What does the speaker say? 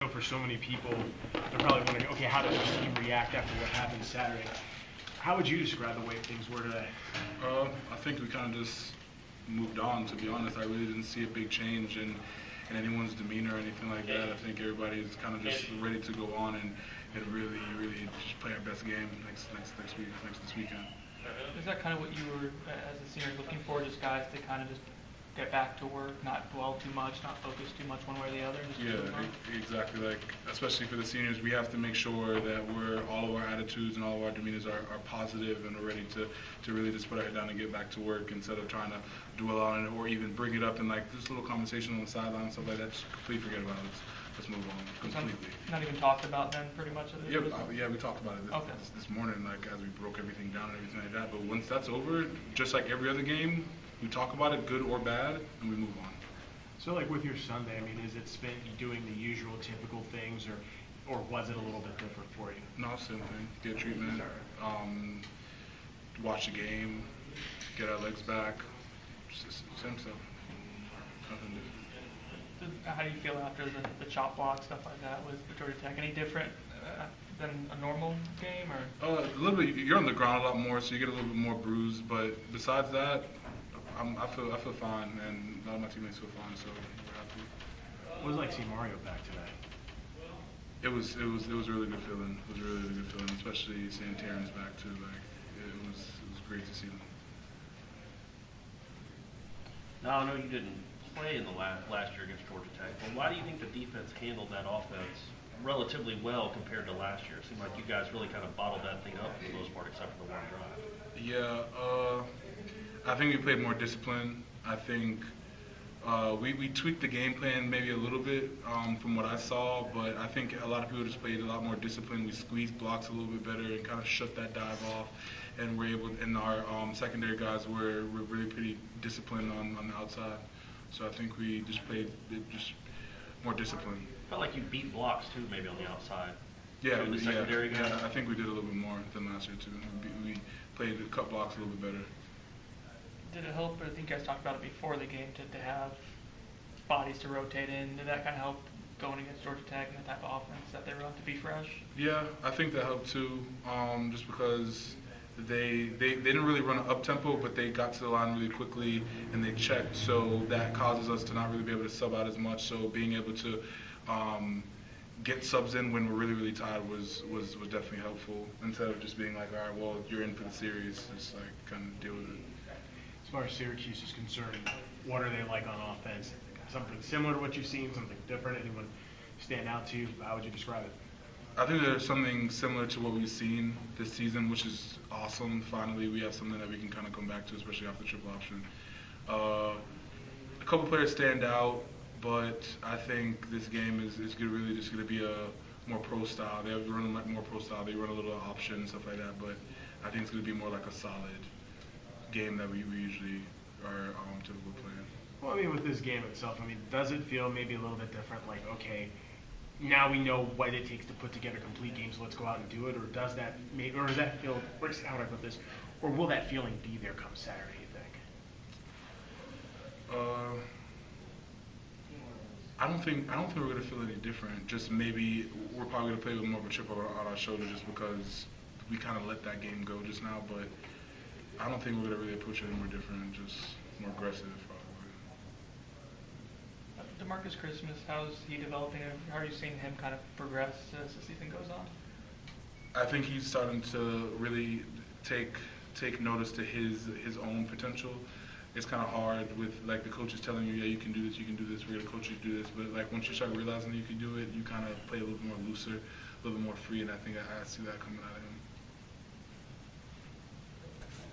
know for so many people, they're probably wondering, okay, how does this team react after what happened Saturday? How would you describe the way things were today? I think we kind of just moved on, to be honest. I really didn't see a big change in anyone's demeanor or anything like that. I think everybody's kind of just ready to go on and really, really just play our best game this weekend. Is that kind of what you were, as a senior, looking for, just guys to kind of just get back to work, not dwell too much, not focus too much one way or the other? Yeah, exactly. Like, especially for the seniors, we have to make sure that all of our attitudes and all of our demeanors are positive and we're ready to really just put our head down and get back to work instead of trying to dwell on it or even bring it up in like this little conversation on the sideline and stuff like that. Just completely forget about it. Let's move on completely. Not even talked about then, pretty much? Yeah, we talked about it this morning, like as we broke everything down and everything like that. But once that's over, just like every other game, we talk about it, good or bad, and we move on. So, like with your Sunday, I mean, is it spent doing the usual typical things, or was it a little bit different for you? No, same thing. Get treatment, watch the game, get our legs back, just same stuff. Nothing different. How do you feel after the chop block, stuff like that, with Georgia Tech? Any different than a normal game, or? A little bit. You're on the ground a lot more, so you get a little bit more bruised. But besides that, I feel fine, and a lot of my teammates feel fine, so we're happy. What was it like seeing Mario back today? It was a really good feeling. It was a really good feeling, especially seeing Terrence back too. Like it was great to see them. Now I know you didn't play in the last year against Georgia Tech, but why do you think the defense handled that offense relatively well compared to last year? It seemed like you guys really kind of bottled that thing up for the most part, except for the one drive. Yeah, I think we played more discipline. I think we tweaked the game plan maybe a little bit from what I saw, but I think a lot of people just played a lot more discipline. We squeezed blocks a little bit better and kind of shut that dive off, and we're able. And our secondary guys were really pretty disciplined on the outside. So I think we just played just more discipline. Felt like you beat blocks too, maybe on the outside. Yeah, the secondary guys. Yeah, I think we did a little bit more than last year too. We played the cut blocks a little bit better. Did it help, or I think you guys talked about it before the game, to have bodies to rotate in? Did that kind of help going against Georgia Tech and the type of offense that they run to be fresh? Yeah, I think that helped too, just because they didn't really run an up-tempo, but they got to the line really quickly and they checked, so that causes us to not really be able to sub out as much. So being able to get subs in when we're really, really tired was definitely helpful, instead of just being like, all right, well, you're in for the series, just like kind of deal with it. As far as Syracuse is concerned, what are they like on offense? Something similar to what you've seen, something different? Anyone stand out to you? How would you describe it? I think there's something similar to what we've seen this season, which is awesome. Finally, we have something that we can kind of come back to, especially after the triple option. A couple players stand out, but I think this game is really just going to be a more pro style. They run like more pro style. They run a little option and stuff like that, but I think it's going to be more like a solid game that we usually are typically playing. Well, I mean, with this game itself, I mean, does it feel maybe a little bit different? Like, okay, now we know what it takes to put together complete games, so let's go out and do it, or does that feel? How do I put this? Or will that feeling be there come Saturday? You think? I don't think we're gonna feel any different. Just maybe we're probably gonna play with more of a chip on our shoulder, just because we kind of let that game go just now. But I don't think we're gonna really approach it any more different, just more aggressive probably. DeMarcus Christmas, how's he developing? How are you seeing him kind of progress as the season goes on? I think he's starting to really take notice to his own potential. It's kind of hard with like the coaches telling you, yeah, you can do this, we're gonna coach you to do this. But like once you start realizing that you can do it, you kind of play a little bit more looser, a little bit more free, and I think I see that coming out of him.